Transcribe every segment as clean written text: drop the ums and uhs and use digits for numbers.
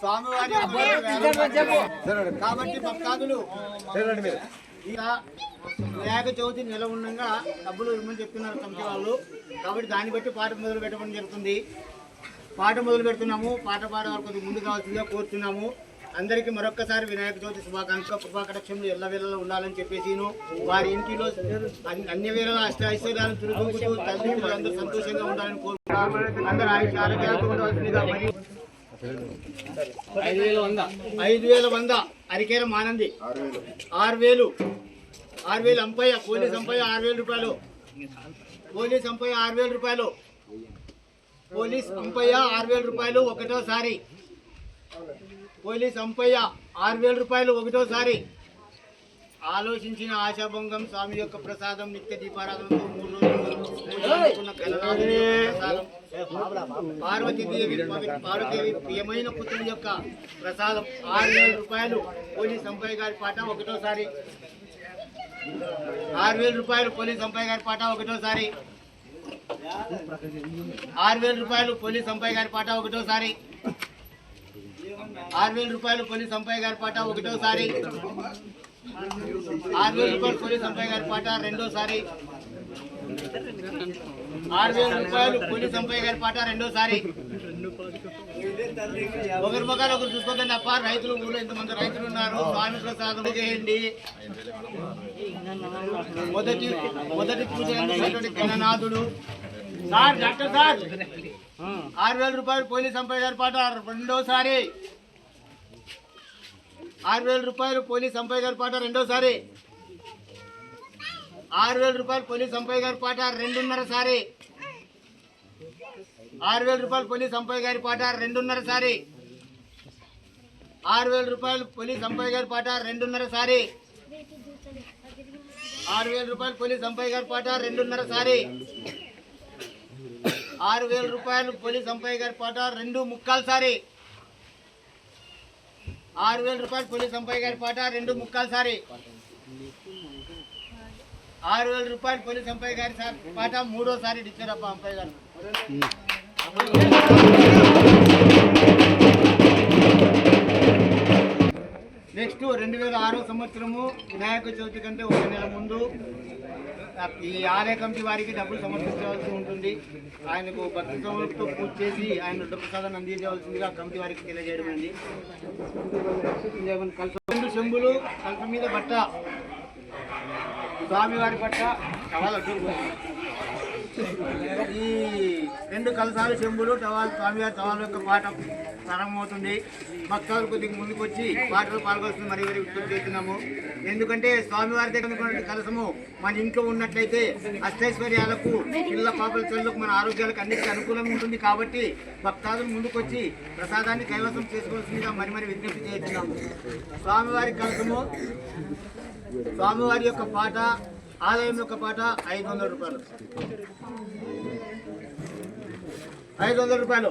స్వామివారి కాబట్టి భక్తాదులు వినాయక చవితి నెల ఉండగా డబ్బులు ఇవ్వమని చెప్తున్నారు కమిటీ వాళ్ళు. కాబట్టి దాన్ని బట్టి పాట మొదలు పెట్టడం జరుగుతుంది. పాట మొదలు పెడుతున్నాము. పాట పాడే కొద్దిగా ముందు కావాల్సిందిగా కోరుతున్నాము. అందరికీ మరొక్కసారి వినాయక చవితి శుభాకాంక్షలు, కృపాకటాక్షములు ఎల్లవేళలో ఉండాలని చెప్పేసి వారి ఇంటిలో అన్ని వేళలా ఐశ్వర్యాలను చురుకుంటూ తల్లిదండ్రులు అందరూ సంతోషంగా ఉండాలని కోరుకుంటున్నాము. అందరూ ఆరోగ్యాలతో ఉండవలసిందిగా. 5,100 అరికేర మానంది 6,000 అంపయ్య పోలీస్ అంపయ్య 6,000 రూపాయలు. పోలీస్ అంపయ్య 6,000 రూపాయలు. పోలీస్ అంపయ్య 6,000 రూపాయలు ఒకటోసారి. పోలీస్ అంపయ్య 6,000 రూపాయలు ఒకటోసారి. ఆలోచించిన ఆశాభంగం స్వామి యొక్క ప్రసాదం నిత్య దీపారాధనతో 3 రోజులు ప్రసాదం పార్వతీదేవి ప్రియమైన పుత్రుని యొక్క ప్రసాదం 6,000 రూపాయలు. పోలీస్ అంపయ్య గారి పాట ఒకటోసారి. 6,000 రూపాయలు పోలీస్ అంపయ్య గారి పాట ఒకటోసారి. 6,000 రూపాయలు పోలీస్ అంపయ్య గారి పాట ఒకటోసారి. 6,000 రూపాయలు పోలీస్ అంపయ్య గారి పాట ఒకటోసారి. 6,000 రూపాయలు పోలీస్ అంపయ్య గారి పాట రెండోసారి. 6,000 రూపాయలు పోలీస్ అంపయ్య గారి పాట రెండోసారి. ఒకరి మొక్కలు ఒకరు చూసుకోకండి అప్ప. రైతులు ఊళ్ళో ఇంతమంది రైతులు ఉన్నారు. స్వామి ప్రసాదం చేయండి. మొదటి పూజ గణనాథుడు సార్. డాక్టర్ సార్ 6,000 రూపాయలు పోలీస్ అంపయ్య గారి పాట రెండోసారి. 6,000 రూపాయలు పోలీస్ అంపయ్య గారి పాట రెండోసారి. 6,000 రూపాయలు పోలీస్ అంపయ్య గారి పాట 2.5 సారి. 6,000 రూపాయలు పోలీస్ అంపయ్య గారి పాట 2.5 సారి. 6,000 రూపాయలు పోలీస్ అంపయ్య గారి పాట 2.5 సారి. 6,000 రూపాయలు పోలీస్ అంపయ్య గారి పాట 2.5 సారి. 6,000 రూపాయలు పోలీస్ అంపయ్య గారి పాట 2.75 సారి. 6,000 రూపాయలు పోలీస్ అంపయ్య గారి పాట 2.75 సారి. 6,000 రూపాయలు పోలీస్ అంపయ్య గారి పాట మూడోసారి ఇచ్చారప్ప అంపయ్య గారు. నెక్స్ట్ 2006 సంవత్సరము వినాయక చవితి కంటే 1 నెల ముందు ఈ ఆలయ కమిటీ వారికి డబ్బులు సమర్పించవలసి ఉంటుంది. ఆయనకు భక్తి సమర్పణతో పూజ చేసి ఆయన ప్రసాదాన్ని అందించవలసిందిగా కమిటీ వారికి తెలియజేయడం అండి. 2 చెంబులు కల్ప మీద బట్ట స్వామివారి పట్ల ఈ 2 కలసాలు చెంబులు టవాల్ స్వామివారి టవాల్ యొక్క పాట ప్రారంభమవుతుంది. భక్తులు కొద్దిగా ముందుకు వచ్చి పాటలు పాల్గొస్తుంది మరి విజ్ఞప్తి చేస్తున్నాము. ఎందుకంటే స్వామివారి దగ్గర కలసము మన ఇంట్లో ఉన్నట్లయితే అష్టైశ్వర్యాలకు పిల్ల పాపల చల్లకు మన ఆరోగ్యాలకు అన్నిటికీ అనుకూలంగా ఉంటుంది. కాబట్టి భక్తాదులు ముందుకు వచ్చి ప్రసాదాన్ని కైవసం చేసుకోవాల్సిందిగా మరి విజ్ఞప్తి చేస్తున్నాము. స్వామివారి కలసము స్వామివారి యొక్క పాట ఆలయం యొక్క పాట 500 రూపాయలు. 500 రూపాయలు.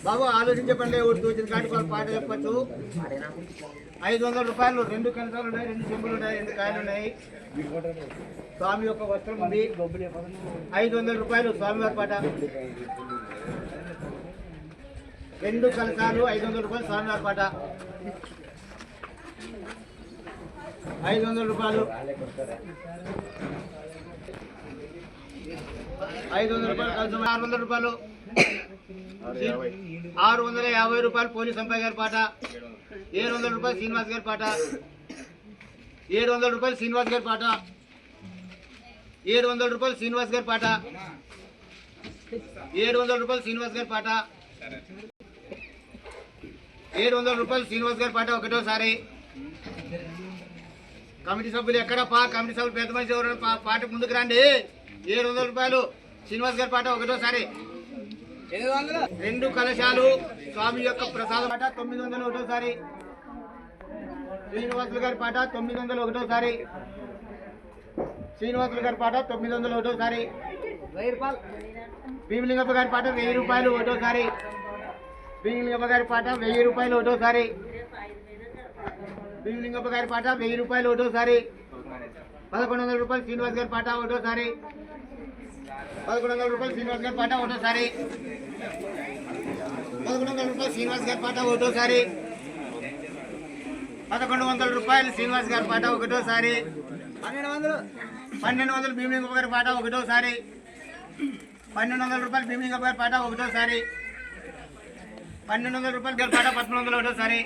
బాబు ఆలోచించండి. ఒకటి తోచిన కాటి వాళ్ళు పాట చెప్పచ్చు. 500 రూపాయలు. 2 కలసాలు ఉన్నాయి, 2 చెంబులు ఉన్నాయి, 2 కాయలు ఉన్నాయి. స్వామి యొక్క వస్త్రం ఉంది. 500 రూపాయలు స్వామివారి పాట. 2 కలసాలు 500 రూపాయలు స్వామివారి పాట. 500 రూపాయలు. 500 రూపాయలు కలసం. 600 రూపాయలు. 650 రూపాయలు పోలీస్ అంపయ్య గారి పాట. 700 రూపాయలు శ్రీనివాస్ గారి పాట. 700 రూపాయలు శ్రీనివాస్ గారి పాట. 700 రూపాయలు శ్రీనివాస్ గారి పాట. 700 రూపాయలు శ్రీనివాస్ గారి పాట. 700 రూపాయలు శ్రీనివాస్ గారి పాట ఒకటోసారి. కమిటీ సభ్యులు ఎక్కడ కమిటీ సభ్యులు పెద్ద మనిషి ఎవరు పాట ముందుకు రండి. 700 రూపాయలు శ్రీనివాస్ గారి పాట ఒకటోసారి. 2 కలశాలు స్వామి యొక్క ప్రసాదం పాట 900 ఒకటోసారి. శ్రీనివాసులు గారి పాట 900 ఒకటోసారి. శ్రీనివాసులు గారి పాట 900 ఒకటోసారి. 1000 రూపాయలు. భీమలింగప్ప గారి పాట 1000 రూపాయలు ఒకటోసారి. భీమలింగప్ప గారి పాట 1000 రూపాయలు ఒకటోసారి. భీమలింగప్ప గారి పాట 1000 రూపాయలు ఒకటోసారి. 1100 రూపాయలు శ్రీనివాస్ గారి పాట ఒకటోసారి 1100 రూపాయలు శ్రీనివాస్ గారి పాట ఒకటోసారి 1100 రూపాయలు శ్రీనివాస్ గారి పాట ఒకటోసారి 1100 రూపాయలు శ్రీనివాస్ గారి పాట ఒకటోసారి 1200 భీమలింగప్ప గారి పాట ఒకటోసారి 1200 రూపాయలు భీమలింగప్ప గారి పాట ఒకటోసారి 1200 రూపాయలు గారి పాట 1300 ఒకటోసారి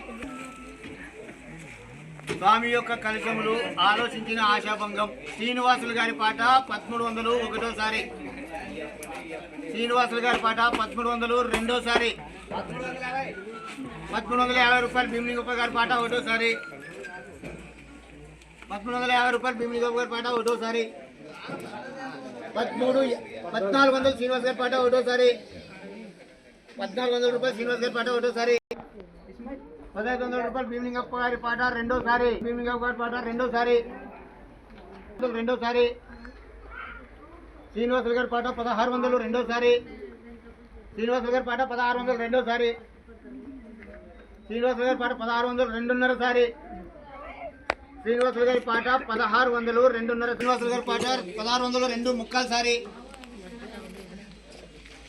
స్వామి యొక్క కలశములు ఆలోచించిన ఆశాభంగం శ్రీనివాసులు గారి పాట 1300 ఒకటోసారి శ్రీనివాసులు గారి పాట 1300 రెండోసారి 1350 రూపాయలు భీమలింగప్ప గారి పాట ఒకటోసారి 1350 రూపాయలు భీమలింగప్ప గారి పాట ఒకటోసారి 1400 శ్రీనివాస్ గారి పాట ఒకటోసారి 1400 రూపాయలు శ్రీనివాస్ గారి పాట ఒకటోసారి 1500 రూపాయలు భీమలింగప్ప గారి పాట రెండోసారి భీమలింగప్ప గారి పాట రెండోసారి శ్రీనివాసులు గారి పాట 1600 రెండోసారి శ్రీనివాసులు గారి పాట 1600 రెండోసారి శ్రీనివాసులు గారి పాట 1600 రెండున్నర సారి శ్రీనివాసులు గారి పాట 1600 రెండున్నర శ్రీనివాసులు గారి పాట 1600 రెండు ముక్కాలు సారి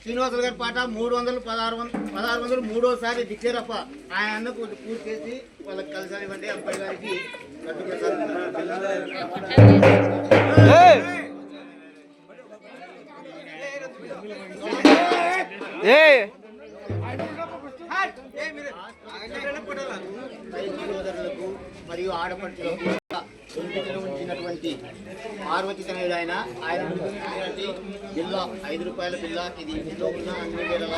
శ్రీనివాసులు గారి పాట 1600 మూడోసారి దిక్కేరప్ప ఆయన పూర్తి చేసి వాళ్ళకి కలిసానివ్వండి అబ్బాయి గారికి లడ్డు ప్రసాదం సోదరులకు మరియు ఆడపడుచులకు ఉంచినటువంటి పార్వతి తనయుడు ఆయన బిల్ల 5 రూపాయల బిల్ల ఇది ఇంట్లో ఉన్న అన్ని వేళల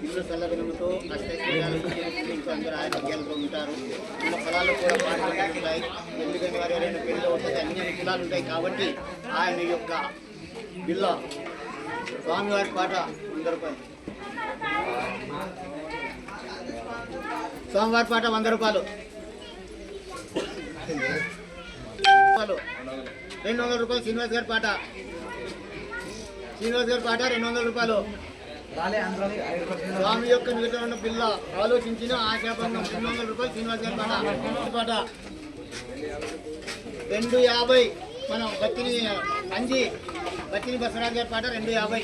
ఇల్లు చల్లదనంతో అష్టైశ్వర్యాలకు అందరూ ఆరోగ్యాలతో ఉంటారు మన పొలాలు కూడా పాటలు ఉంటాయి ఎందుకని వారి ఎవరైనా పెళ్ళిలో ఉంటుంది అన్ని అనుకూలాలు ఉంటాయి కాబట్టి ఆయన యొక్క బిల్ల స్వామివారి పాట 100 రూపాయలు స్వామివారి పాట 100 రూపాయలు 200 రూపాయలు శ్రీనివాస్ గారి పాట 200 రూపాయలు స్వామి యొక్క నిలుట ఉన్న పిల్ల ఆలోచించిన ఆశాభంగం 200 రూపాయలు శ్రీనివాస్ గారి పాట 250 మనం బత్తిని బసవరాజు గారి పాట 250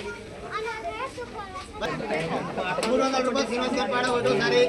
300 రూపాయలు శ్రీనివాస్ గారి పాట ఒకటోసారి